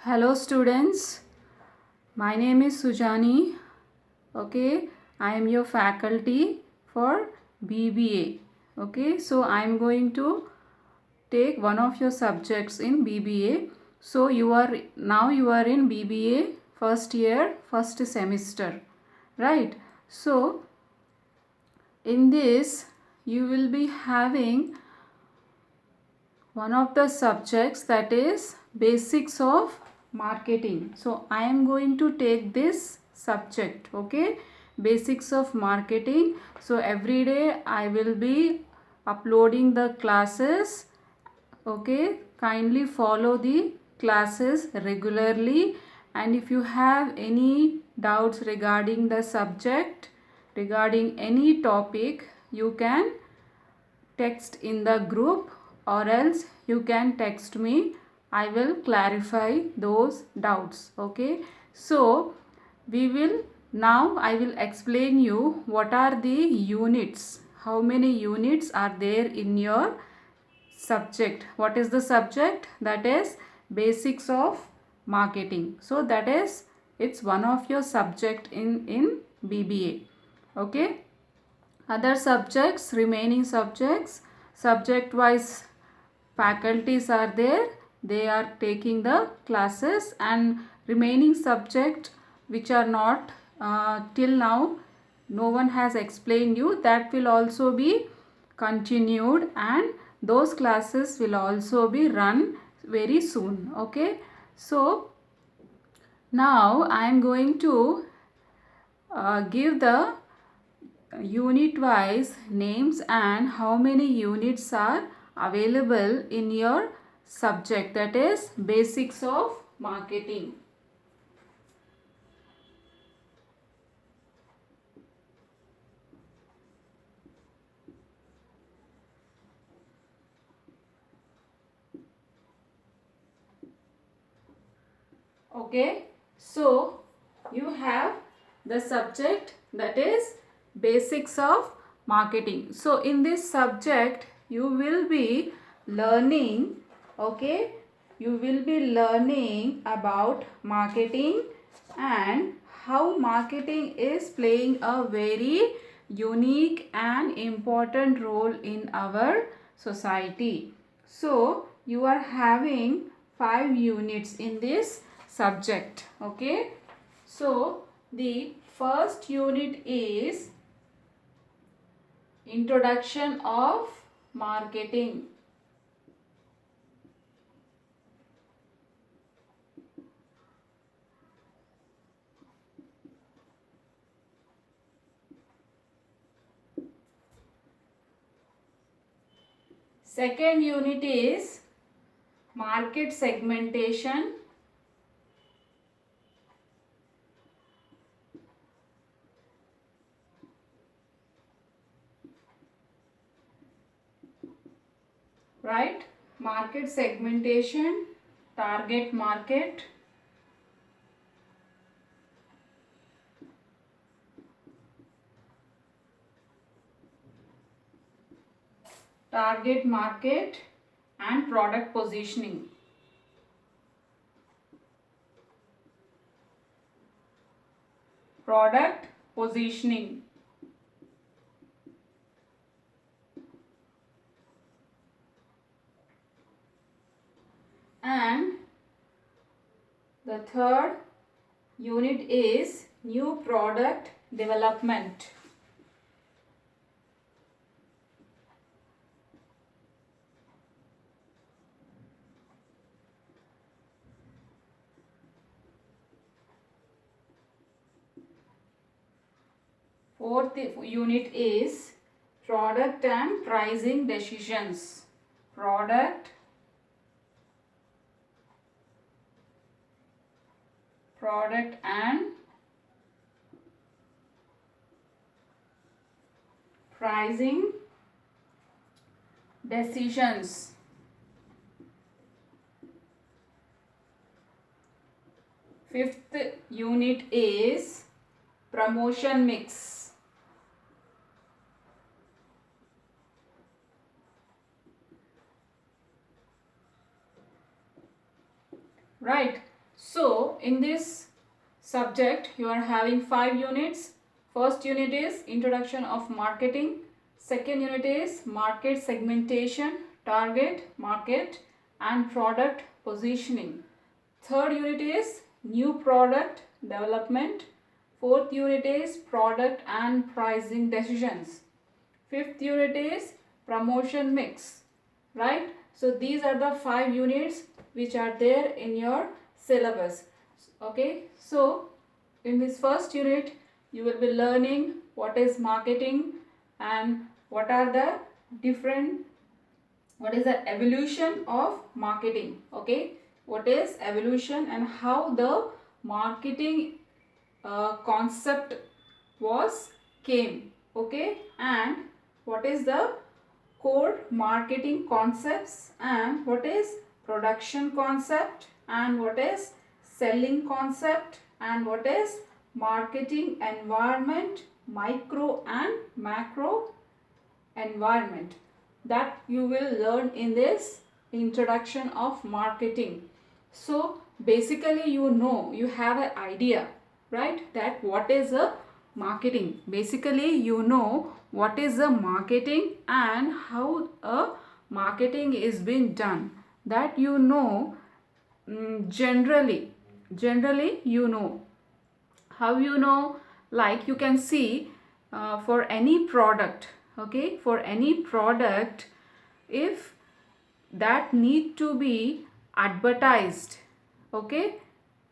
Hello students, my name is Sujani. Okay, I am your faculty for BBA. Okay, so I am going to take one of your subjects in BBA. So you are in BBA first year, first semester, right? So in this you will be having one of the subjects, that is basics of marketing. So I am going to take this subject, okay, basics of marketing. So every day I will be uploading the classes, okay. Kindly follow the classes regularly, and if you have any doubts regarding the subject, regarding any topic, you can text in the group, or else you can text me. I will clarify those doubts, okay. So we will now I will explain you what are the units, how many units are there in your subject. What is the subject? That is basics of marketing. So that is, it's one of your subject in BBA, okay. Other subjects, remaining subjects, subject wise faculties are there, they are taking the classes, and remaining subject which are not till now no one has explained you, that will also be continued, and those classes will also be run very soon, okay. So now I am going to give the unit wise names and how many units are available in your subject, that is basics of marketing. Okay, so you have the subject, that is basics of marketing. So in this subject you will be learning, okay, you will be learning about marketing and how marketing is playing a very unique and important role in our society. So you are having 5 units in this subject, okay. So the first unit is introduction of marketing. Second unit is market segmentation. Right, market segmentation, target market, target market and product positioning. Product positioning. And the third unit is new product development. Fourth unit is product and pricing decisions. Product, and pricing decisions. Fifth unit is promotion mix. Right. So in this subject you are having 5 units. First unit is introduction of marketing. Second unit is market segmentation, target market and product positioning. Third unit is new product development. Fourth unit is product and pricing decisions. Fifth unit is promotion mix, right? So these are the 5 units which are there in your syllabus. Okay, so in this first unit you will be learning what is marketing and what are the different, what is the evolution of marketing. Okay, what is evolution and how the marketing concept was came. Okay, and what is the core marketing concepts and what is production concept and what is selling concept and what is marketing environment, micro and macro environment, that you will learn in this introduction of marketing. So basically you have an idea, right, that what is a marketing. Basically you know what is a marketing and how a marketing is being done, that you know. Generally you know. How you know? Like you can see, for any product, okay, for any product, if that need to be advertised, okay,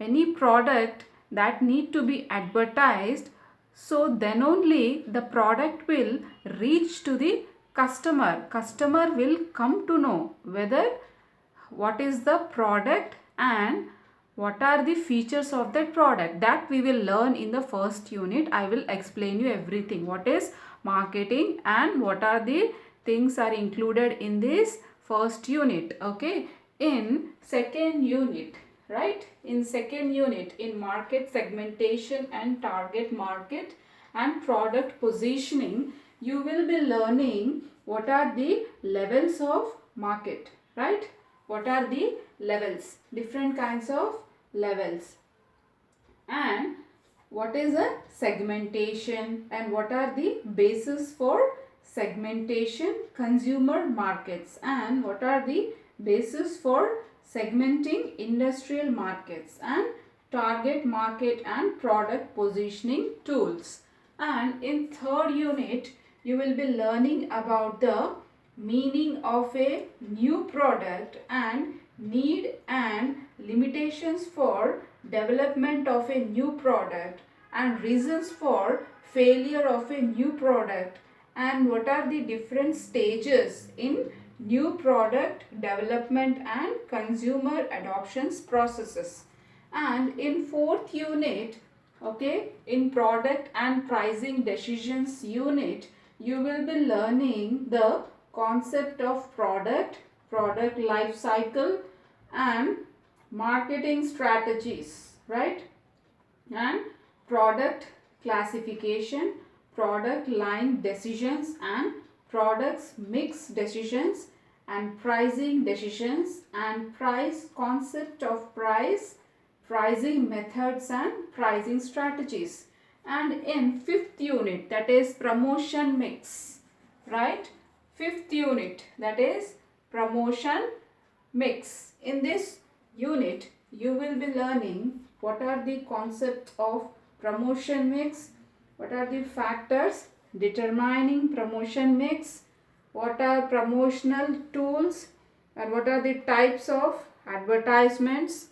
any product that need to be advertised, so then only the product will reach to the customer will come to know whether what is the product and what are the features of that product. That we will learn in the first unit. I will explain you everything, what is marketing and what are the things are included in this first unit. Okay, in second unit, right, in second unit, in market segmentation and target market and product positioning, you will be learning what are the levels of market, right? What are the levels, different kinds of levels, and what is a segmentation and what are the basis for segmentation, consumer markets, and what are the basis for segmenting industrial markets, and target market and product positioning tools. And in third unit you will be learning about the meaning of a new product and need and limitations for development of a new product and reasons for failure of a new product, and what are the different stages in new product development and consumer adoptions processes. And in fourth unit, okay, in product and pricing decisions unit, you will be learning the concept of product life cycle and marketing strategies, right, and product classification, product line decisions and products mix decisions and pricing decisions and price concept of price, pricing methods and pricing strategies. And in fifth unit, that is promotion mix, right, fifth unit, that is promotion mix. In this unit you will be learning what are the concepts of promotion mix, what are the factors determining promotion mix, what are promotional tools, and what are the types of advertisements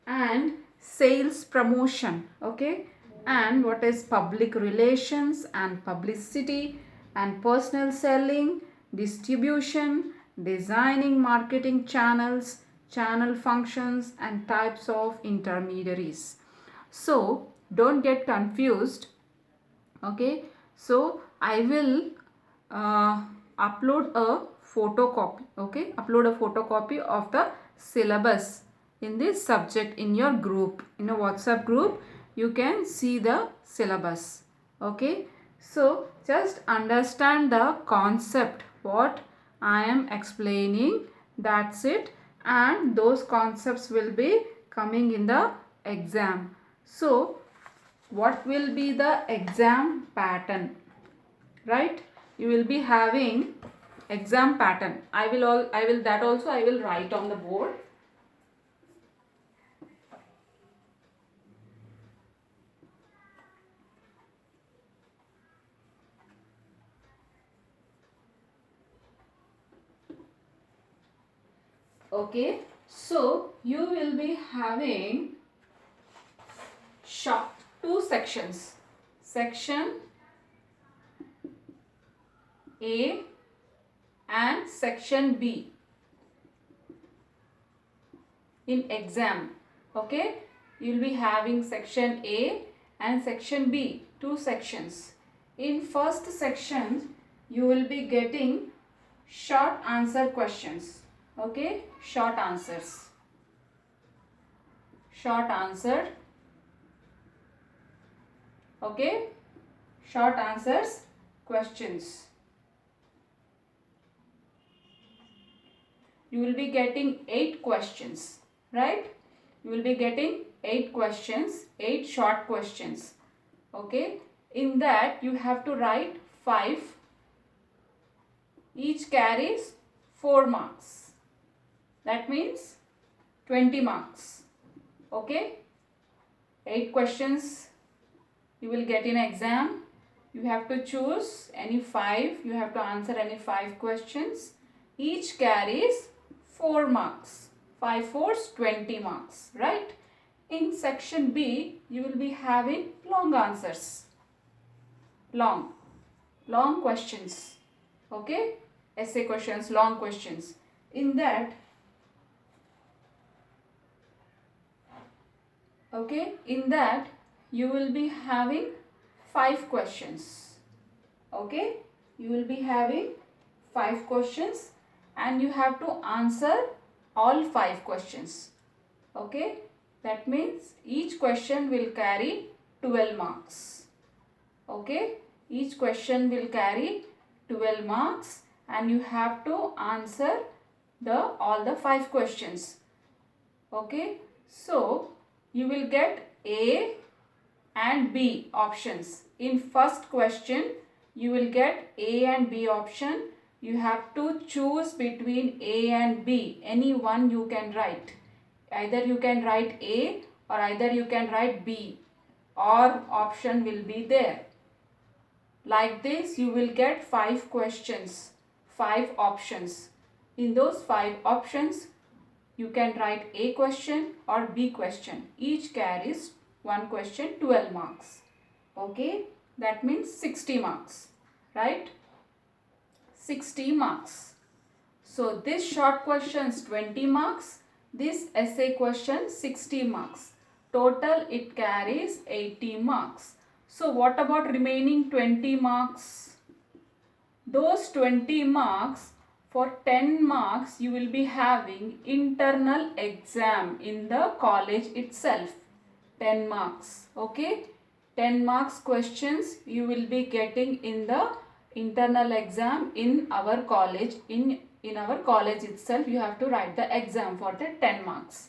and sales promotion. Okay, and what is public relations and publicity and personal selling, distribution, designing marketing channels, channel functions and types of intermediaries. So don't get confused. Okay, so I will upload a photocopy. Okay, upload a photocopy of the syllabus in this subject in your group, in a WhatsApp group. You can see the syllabus. Okay, so just understand the concept what I am explaining, that's it, and those concepts will be coming in the exam. So what will be the exam pattern? Right? You will be having exam pattern. I will write on the board. Okay, so you will be having two sections. Section A and section B in exam. Okay, you will be having section A and section B, two sections. In first section, you will be getting short answer questions. Okay, short answers. Short answer. Okay, short answers questions. You will be getting 8 questions, right? You will be getting 8 questions, 8 short questions. Okay, in that you have to write 5. Each carries 4 marks. That means 20 marks. Okay, 8 questions you will get in exam. You have to choose any 5. You have to answer any 5 questions. Each carries 4 marks. 5 fours, 20 marks, right? In section B, you will be having long answers. Long questions. Okay? Essay questions, long questions. In that, you will be having 5 questions. Okay? You will be having 5 questions and you have to answer all 5 questions. Okay? That means each question will carry 12 marks. Okay? Each question will carry 12 marks and you have to answer all the 5 questions. Okay? So, you will get A and B options. In first question, you will get A and B option. You have to choose between A and B. Any one you can write. Either you can write A or either you can write B. Or option will be there. Like this, you will get 5 questions, 5 options. In those 5 options, you can write A question or B question. Each carries one question, 12 marks. Okay, that means 60 marks, right? 60 marks. So this short questions 20 marks, this essay question 60 marks. Total it carries 80 marks. So what about remaining 20 marks? Those 20 marks, for 10 marks you will be having internal exam in the college itself. 10 marks. Okay, 10 marks questions you will be getting in the internal exam in our college. In our college itself you have to write the exam for the 10 marks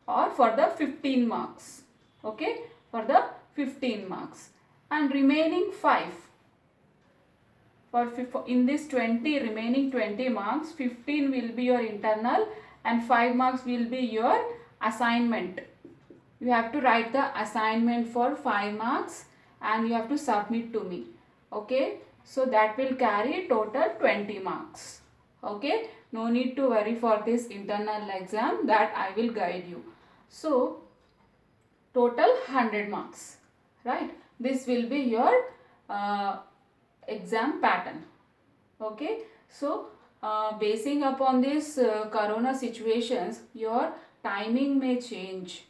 or for the 15 marks. Okay, for the 15 marks. And remaining 5. In this remaining 20 marks, 15 will be your internal and 5 marks will be your assignment. You have to write the assignment for 5 marks and you have to submit to me. Okay, so that will carry total 20 marks. Okay, no need to worry for this internal exam, that I will guide you. So total 100 marks, right? This will be your exam pattern. Okay, so basing upon this corona situations, your timing may change.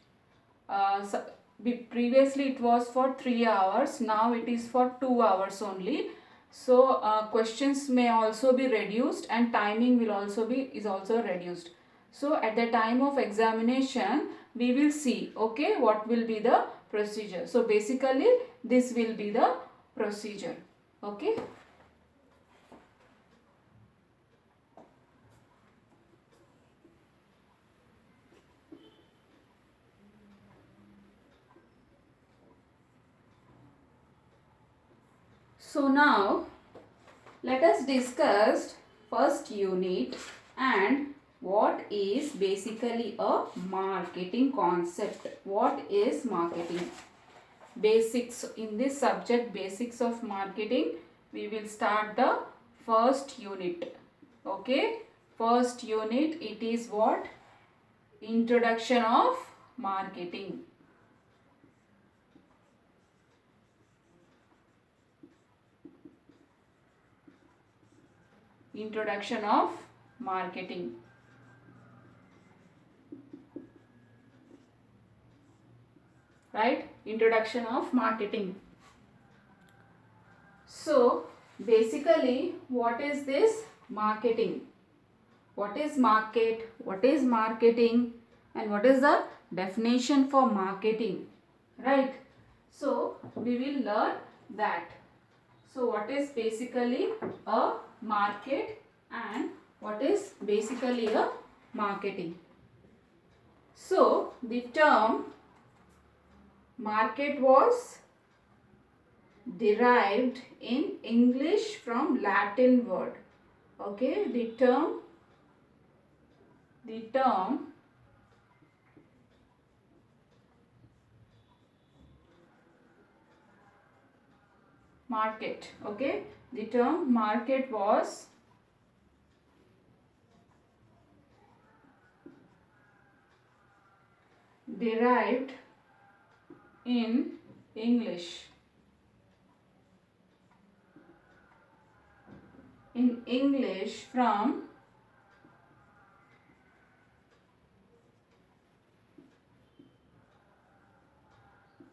Previously it was for 3 hours, now it is for 2 hours only. So questions may also be reduced and timing is also reduced. So at the time of examination we will see, okay, what will be the procedure. So basically this will be the procedure. Okay. So now let us discuss first unit and what is basically a marketing concept. What is marketing? Basics in this subject, basics of marketing, we will start the first unit. Okay, first unit, it is what? Introduction of marketing. Introduction of marketing. Right? Introduction of marketing. So basically, what is this marketing? What is market? What is marketing? And what is the definition for marketing? Right? So we will learn that. So what is basically a market and what is basically a marketing? So the term market was derived in English from Latin word. Okay, the term market. Okay, the term market was derived in English from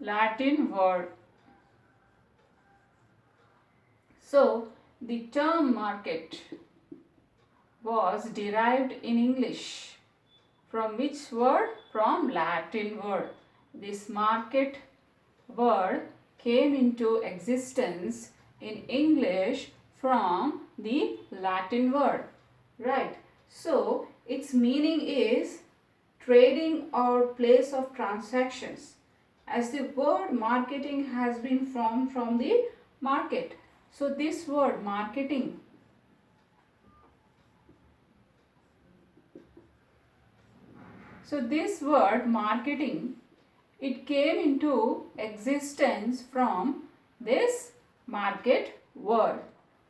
Latin word. So the term market was derived in English from which word? From Latin word. This market word came into existence in English from the Latin word. Right. So its meaning is trading or place of transactions, as the word marketing has been formed from the market. So this word marketing it came into existence from this market word,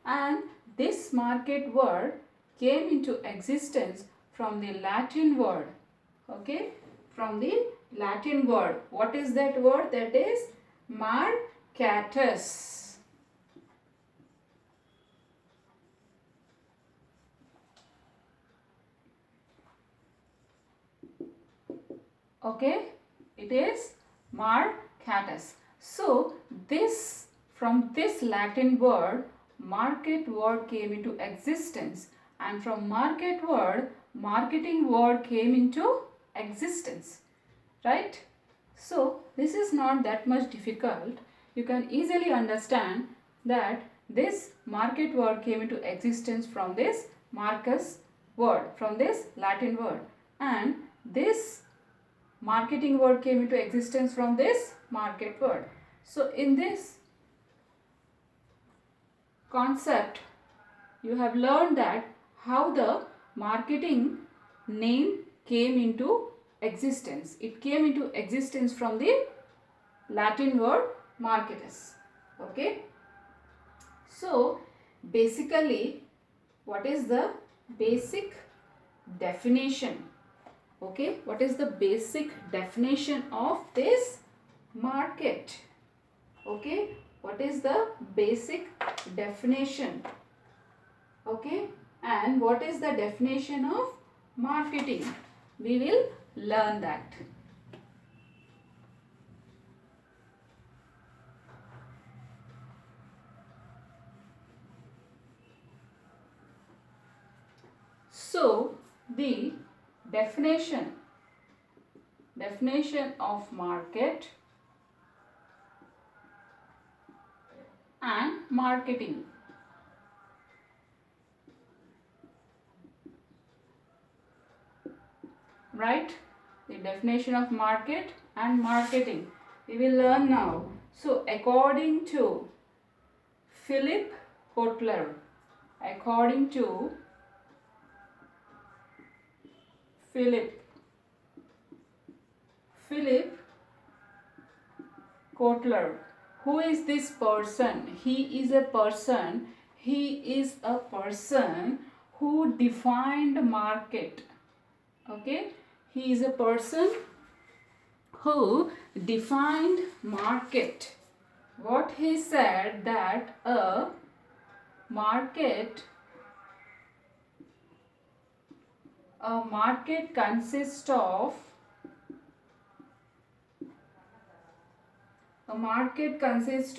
and this market word came into existence from the Latin word. Okay, from the Latin word. What is that word? That is marcatus. Okay, it is marcatus. So this, from this Latin word, market word came into existence, and from market word, marketing word came into existence. Right? So this is not that much difficult. You can easily understand that this market word came into existence from this marcus word, from this Latin word, and this marketing word came into existence from this market word. So in this concept, you have learned that how the marketing name came into existence. It came into existence from the Latin word marketus. Okay. So basically, what is the basic definition? Okay, what is the basic definition of this market? Okay, what is the basic definition? Okay, and what is the definition of marketing? We will learn that. So the definition of market and marketing. Right? The definition of market and marketing we will learn now. So according to Philip Kotler. According to Philip Kotler. Who is this person? He is a person who defined market. Okay, he is a person who defined market. What he said, that a market consists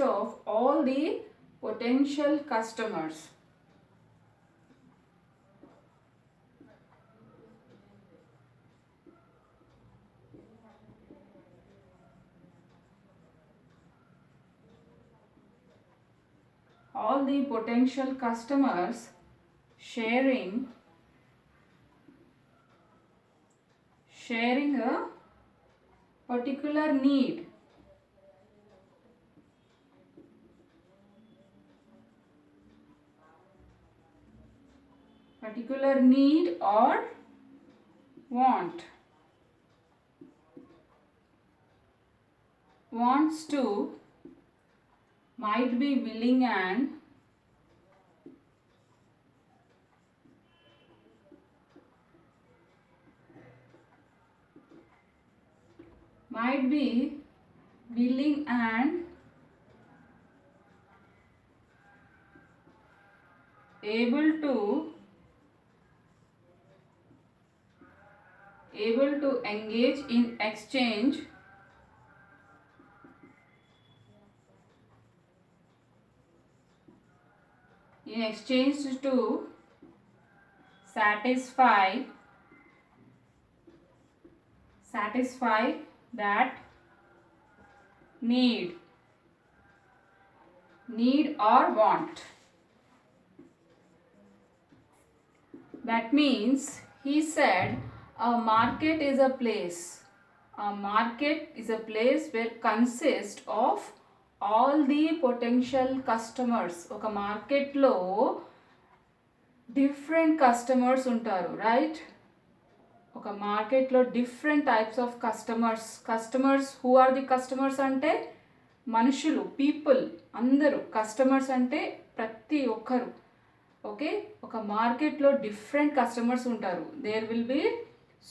of all the potential customers. All the potential customers sharing a particular need. Or wants to, might be willing and able to engage in exchange to satisfy that need or want. That means he said a market is a place where consists of all the potential customers. ఒక మార్కెట్లో different customers ఉంటారు, right? ఒక మార్కెట్లో different types of customers who are the customers అంటే మనుషులు, people, అందరూ. Customers అంటే ప్రతి ఒక్కరు. ఓకే, ఒక మార్కెట్లో డిఫరెంట్ కస్టమర్స్ ఉంటారు. There will be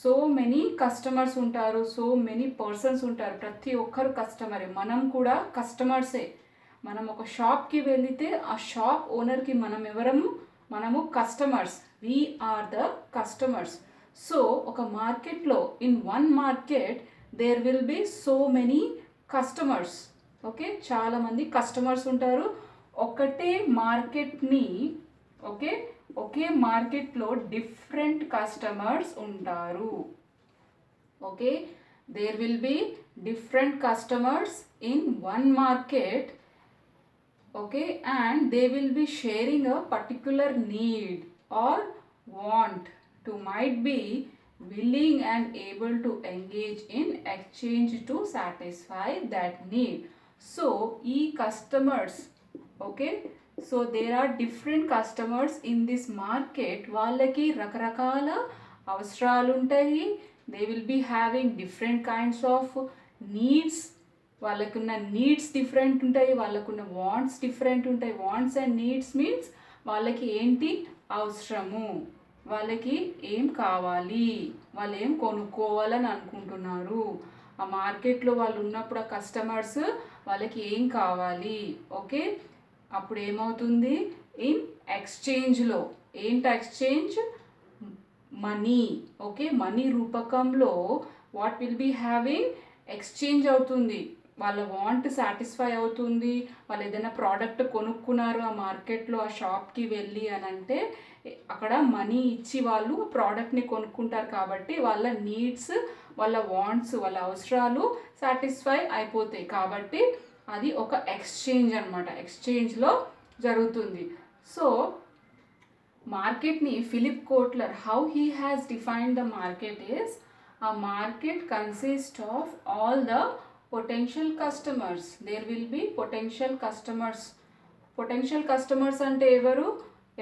so many customers ఉంటారు, సో మెనీ పర్సన్స్ ఉంటారు. ప్రతి ఒక్కరు కస్టమరే. మనం కూడా కస్టమర్సే. మనం ఒక షాప్కి వెళితే ఆ షాప్ ఓనర్కి మనము customers. We are the customers. So ఒక మార్కెట్లో, in one market there will be so many customers. Okay, చాలామంది కస్టమర్స్ ఉంటారు. ఒకే మార్కెట్లో డిఫరెంట్ కస్టమర్స్ ఉంటారు. Okay, there will be different customers in one market. Okay, and they will be sharing a particular need or want to might be willing and able to engage in exchange to satisfy that need. So customers, okay, so there are different customers in this market. వాళ్ళకి రకరకాల అవసరాలు ఉంటాయి. they will be having different kinds of needs. వాళ్ళకున్న needs different ఉంటాయి, వాళ్ళకున్న wants different ఉంటాయి. Wants and needs means వాళ్ళకి ఏంటి అవసరము, వాళ్ళకి ఏం కావాలి, వాళ్ళు ఏం కొనుక్కోవాలని అనుకుంటున్నారు. ఆ మార్కెట్లో వాళ్ళు ఉన్నప్పుడు ఆ కస్టమర్స్ వాళ్ళకి ఏం కావాలి. ఓకే, అప్పుడు ఏమవుతుంది, ఇన్ ఎక్స్చేంజ్లో. ఏంటి ఎక్స్చేంజ్? మనీ. ఓకే, మనీ రూపకంలో what will be having exchange అవుతుంది. వాళ్ళ వాంట్ సాటిస్ఫై అవుతుంది. వాళ్ళు ఏదైనా ప్రోడక్ట్ కొనుక్కున్నారు ఆ మార్కెట్లో, ఆ షాప్కి వెళ్ళి అని అంటే అక్కడ మనీ ఇచ్చి వాళ్ళు ప్రోడక్ట్ని కొనుక్కుంటారు. కాబట్టి వాళ్ళ నీడ్స్, వాళ్ళ వాంట్స్, వాళ్ళ అవసరాలు సాటిస్ఫై అయిపోతాయి. కాబట్టి అది ఒక ఎక్స్చేంజ్ అనమాట. ఎక్స్చేంజ్లో జరుగుతుంది. సో మార్కెట్ని Philip Kotler, how he has defined the market is, a market consists of all the potential customers. There will be potential customers. Potential customers అంటే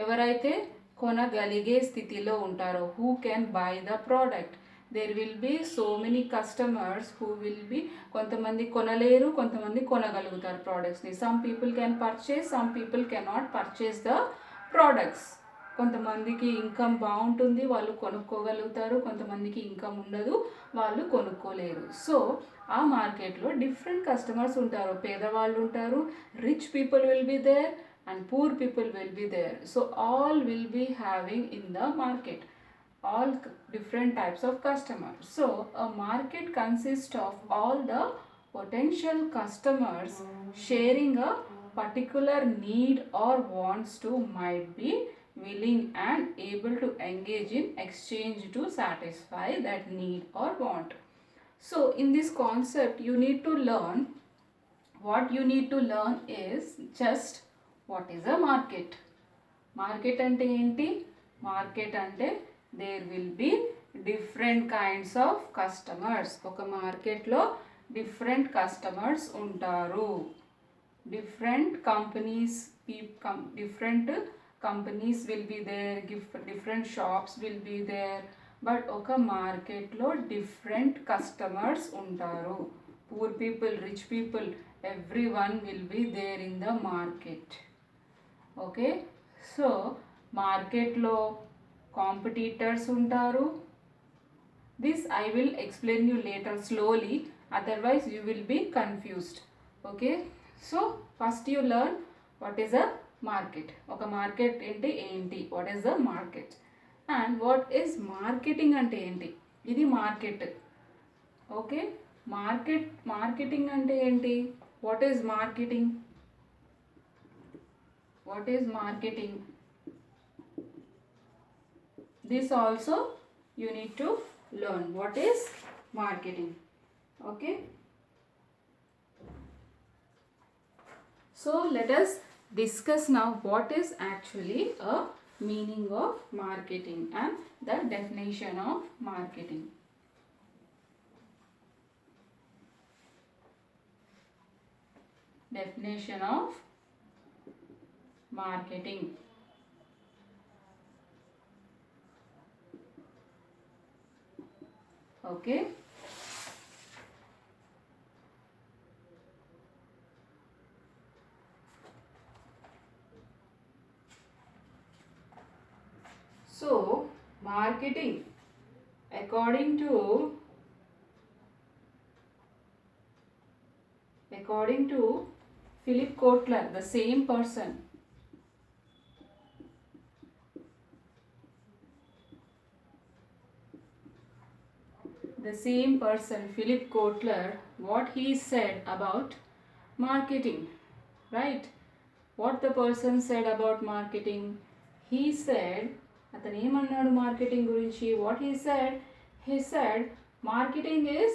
ఎవరైతే కొనగలిగే స్థితిలో ఉంటారో, who can buy the product. There will be so many customers who will be, కొంతమంది కొనలేరు, కొంతమంది కొనగలుగుతారు ప్రోడక్ట్స్ని. Some people can purchase, some people cannot purchase the products. కొంతమందికి ఇన్కమ్ బాగుంటుంది, వాళ్ళు కొనుక్కోగలుగుతారు, కొంతమందికి ఇన్కమ్ ఉండదు, వాళ్ళు కొనుక్కోలేరు. సో ఆ మార్కెట్లో డిఫరెంట్ కస్టమర్స్ ఉంటారు. పేదవాళ్ళు ఉంటారు, rich people will be there and poor people will be there. So all will be having in the market, all different types of customers. So a market consists of all the potential customers sharing a particular need or wants to, might be willing and able to engage in exchange to satisfy that need or want. So in this concept you need to learn, what you need to learn is just what is a market. Market అంటే ఏంటి? Market అంటే there will be different kinds of customers. ఒక మార్కెట్లో different customers ఉంటారు. Different companies will be there, different shops will be there. But ఒక మార్కెట్లో different customers ఉంటారు. Poor people, rich people, everyone will be there in the market. Okay, so మార్కెట్లో competitors ఉంటారు. This I will explain you later slowly, otherwise you will be confused. Okay, so first you learn what is a market. ఒక market ఏంటి, what is the market, and what is marketing అంటే ఏంటి. ఇది market. Okay, marketing అంటే ఏంటి? What is marketing? What is marketing? This also you need to learn. What is marketing? Okay. So let us discuss now what is actually a meaning of marketing and the definition of marketing. Definition of marketing. Okay, so marketing according to Philip Kotler, the same person, Philip Kotler, what he said about marketing, right? What the person said about marketing? He said, అతను ఏమన్నాడు marketing గురించి? What he said marketing is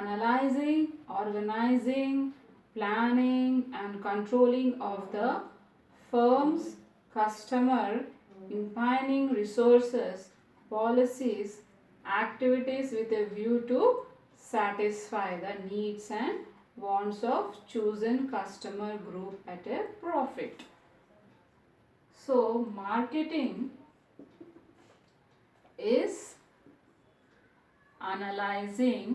analyzing, organizing, planning and controlling of the firm's customer empining resources, policies, activities with a view to satisfy the needs and wants of chosen customer group at a profit. So marketing is analyzing,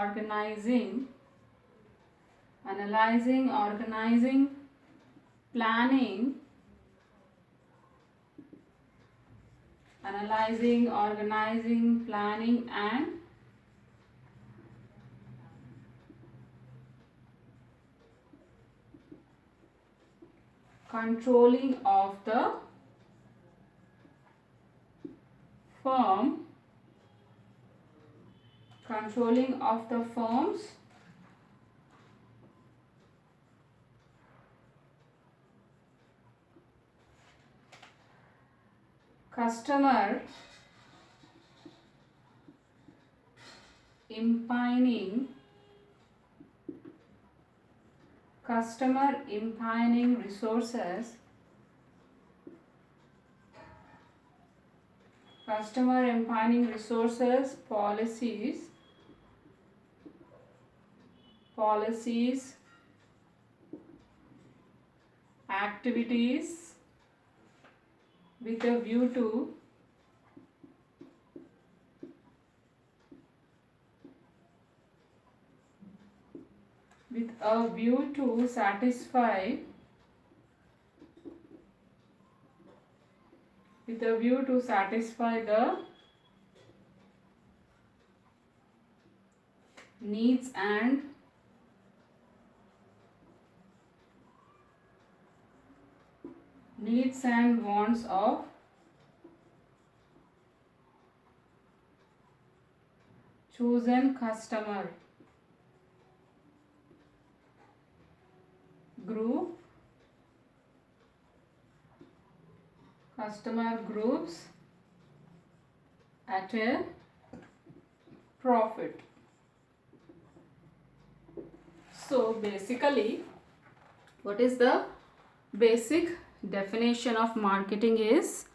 organizing, planning, and controlling of the firm's customer empining resources, customer empowerment resources, policies, activities with a view to satisfy the needs and wants of chosen customer groups at a profit. So basically, what is the basic definition of marketing is,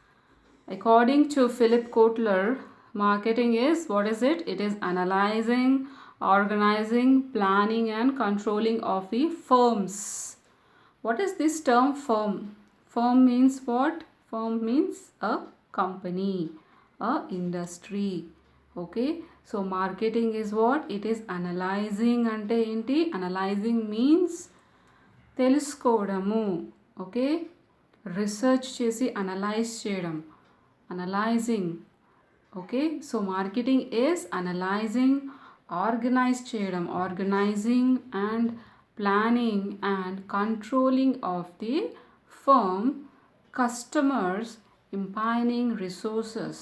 according to Philip Kotler, marketing is, what is it? It is analyzing, organizing, planning and controlling of the firms. What is this term firm? Firm means what? Firm means a company, a industry. Okay, so marketing is what? It is analyzing. అంటే ఏంటి? Analyzing means తెలుసుకోవడము. Okay, research చేసి analyse చేయడం, analysing. Okay, so marketing is analysing, organise చేయడం, organising and planning and controlling of the firm, customers, empowerment resources,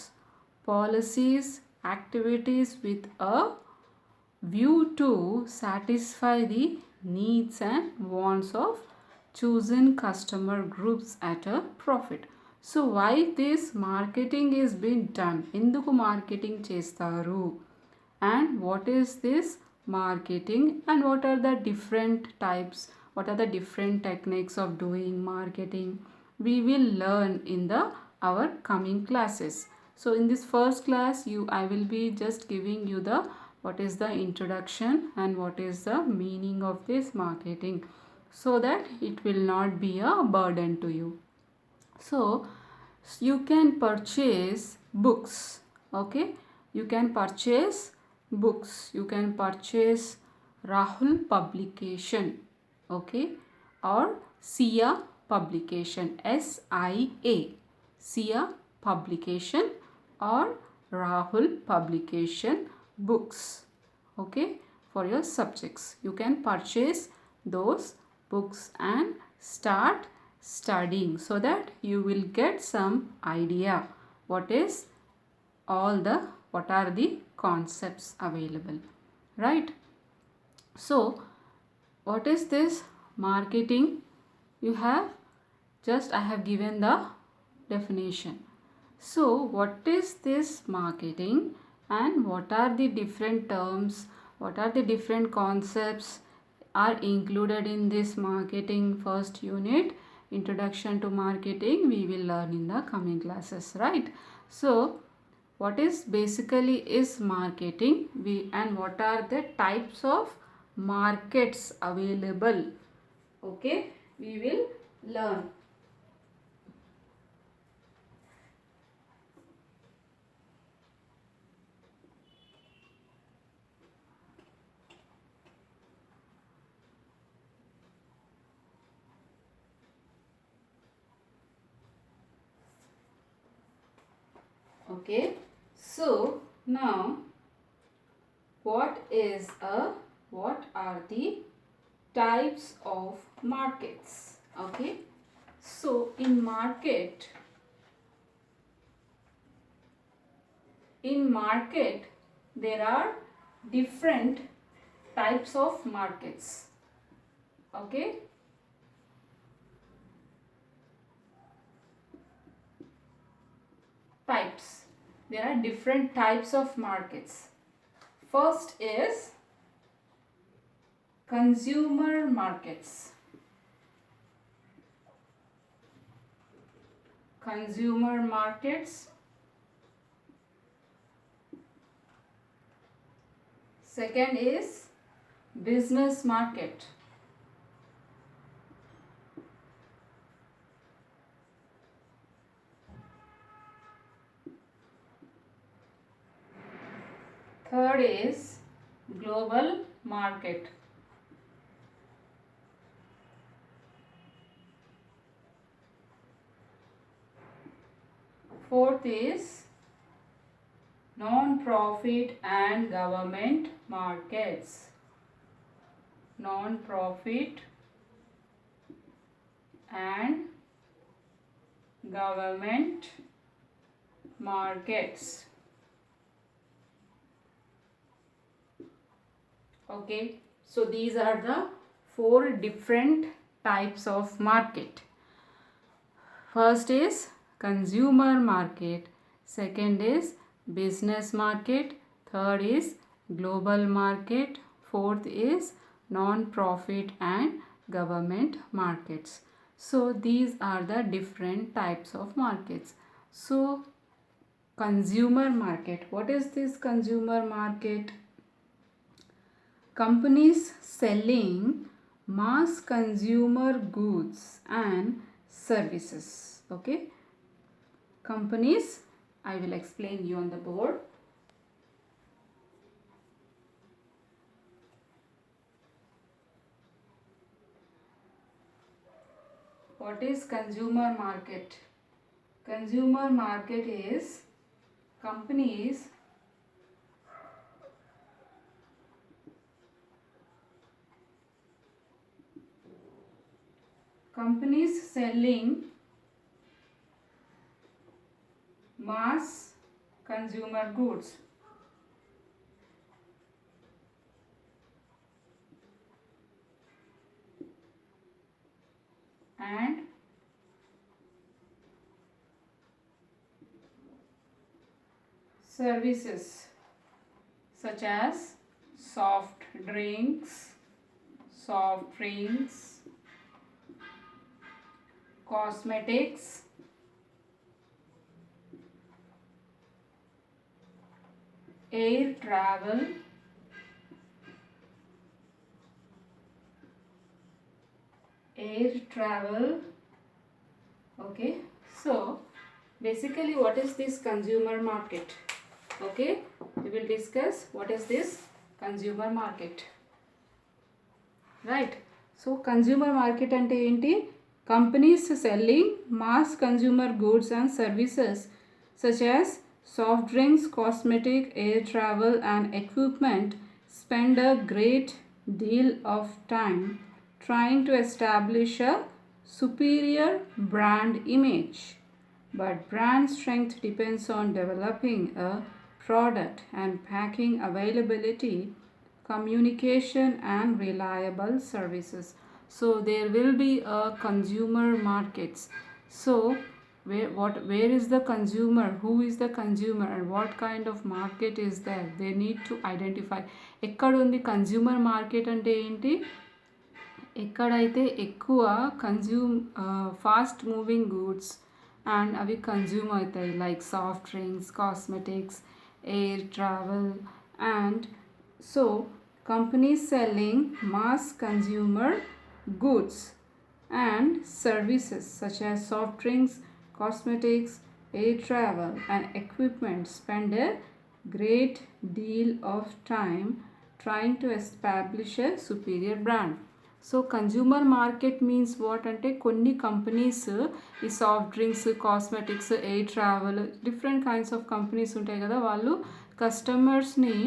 policies, activities with a view to satisfy the needs and wants of chosen customer groups at a profit. So why this marketing is being done? ఎందుకు marketing చేస్తారు? And what is this marketing and what are the different types, what are the different techniques of doing marketing? We will learn in our coming classes. So in this first class, I will be just giving you the what is the introduction and what is the meaning of this marketing, so that it will not be a burden to you. So you can purchase books. Okay, you can purchase books, you can purchase Rahul publication, okay, or SIA publication, SIA, SIA publication or Rahul publication books, okay, for your subjects. You can purchase those books and start studying, so that you will get some idea what are the concepts available, right? So what is this marketing? You have just, I have given the definition. So what is this marketing and what are the different terms, what are the different concepts are included in this marketing first unit, introduction to marketing, we will learn in the coming classes, right? So what is basically is marketing, and what are the types of markets available? Okay, we will learn. Okay, so now what are the types of markets? Okay, so in market there are different types of markets. Okay, types, there are different types of markets. First is consumer markets. Consumer markets Second is business market. Third is global market. Fourth is non-profit and government markets. Non-profit and government markets. Okay, so these are the 4 different types of market. First is consumer market, second is business market, third is global market, fourth is non-profit and government markets. So these are the different types of markets. So consumer market, what is this consumer market? Companies selling mass consumer goods and services. Okay, companies, I will explain you on the board. What is consumer market? Consumer market is companies selling mass consumer goods and services such as soft drinks, cosmetics, air travel, okay. So basically what is this consumer market? Okay, we will discuss what is this consumer market, right? So consumer market ante enti? Companies selling mass consumer goods and services such as soft drinks, cosmetic, air travel and equipment spend a great deal of time trying to establish a superior brand image. But brand strength depends on developing a product and packing availability, communication and reliable services. So there will be a consumer markets. So where is the consumer, who is the consumer and what kind of market is there, they need to identify. ఎక్కడ ఉంది consumer market అంటే ఏంటి? ఎక్కడైతే ఎక్కువ fast moving goods and అవి consume అవుతాయి, like soft drinks, cosmetics, air travel, and so companies selling mass consumer goods and services such as soft drinks, cosmetics, air travel and equipment spend a great deal of time trying to establish a superior brand. So consumer market means what అంటే కొన్ని companies ఈ soft drinks, cosmetics, air travel, different kinds of companies ఉంటాయి కదా, వాళ్ళు కస్టమర్స్ని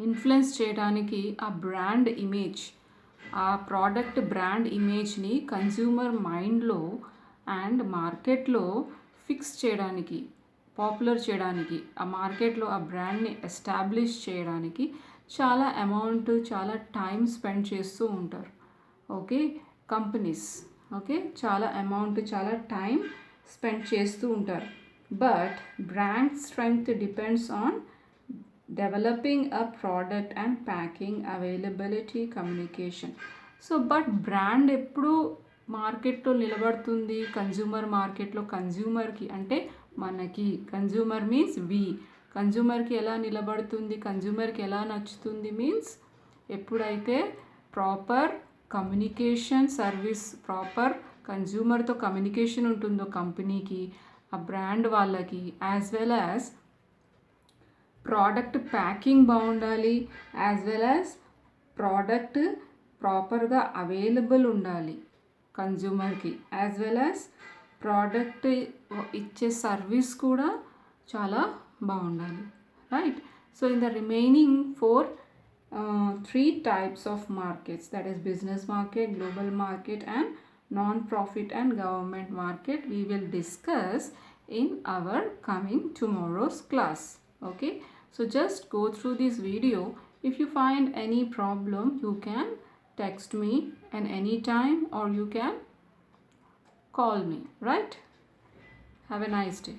influence చేయడానికి ఆ brand image, ఆ product brand ఇమేజ్ని కన్జ్యూమర్ మైండ్లో అండ్ మార్కెట్లో ఫిక్స్ చేయడానికి, పాపులర్ చేయడానికి, ఆ మార్కెట్లో ఆ బ్రాండ్ని ఎస్టాబ్లిష్ చేయడానికి చాలా అమౌంట్, చాలా టైం స్పెండ్ చేస్తూ ఉంటారు. ఓకే, కంపెనీస్ ఓకే చాలా అమౌంట్, చాలా టైం స్పెండ్ చేస్తూ ఉంటారు. But brand strength depends on developing a product and packing, availability, communication. So but brand ఎప్పుడు మార్కెట్లో నిలబడుతుంది? కన్జ్యూమర్ మార్కెట్లో కన్జ్యూమర్కి అంటే మనకి, కన్జ్యూమర్ మీన్స్ వి, కన్జ్యూమర్కి ఎలా నిలబడుతుంది, కన్జ్యూమర్కి ఎలా నచ్చుతుంది మీన్స్ ఎప్పుడైతే ప్రాపర్ కమ్యూనికేషన్ సర్వీస్, ప్రాపర్ కన్జ్యూమర్తో కమ్యూనికేషన్ ఉంటుందో కంపెనీకి, ఆ బ్రాండ్ వాళ్ళకి, as well as product packing బాగుండాలి, యాజ్ వెల్ యాజ్ ప్రోడక్ట్ ప్రాపర్గా అవైలబుల్ ఉండాలి కన్జ్యూమర్కి, యాజ్ వెల్ యాజ్ ప్రోడక్ట్ ఇచ్చే సర్వీస్ కూడా చాలా బాగుండాలి, right? So in the remaining 3 types of markets, that is business market, global market and non-profit and government market, we will discuss in our coming tomorrow's class. Okay, so just go through this video. If you find any problem, you can text me at any time or you can call me, right? Have a nice day.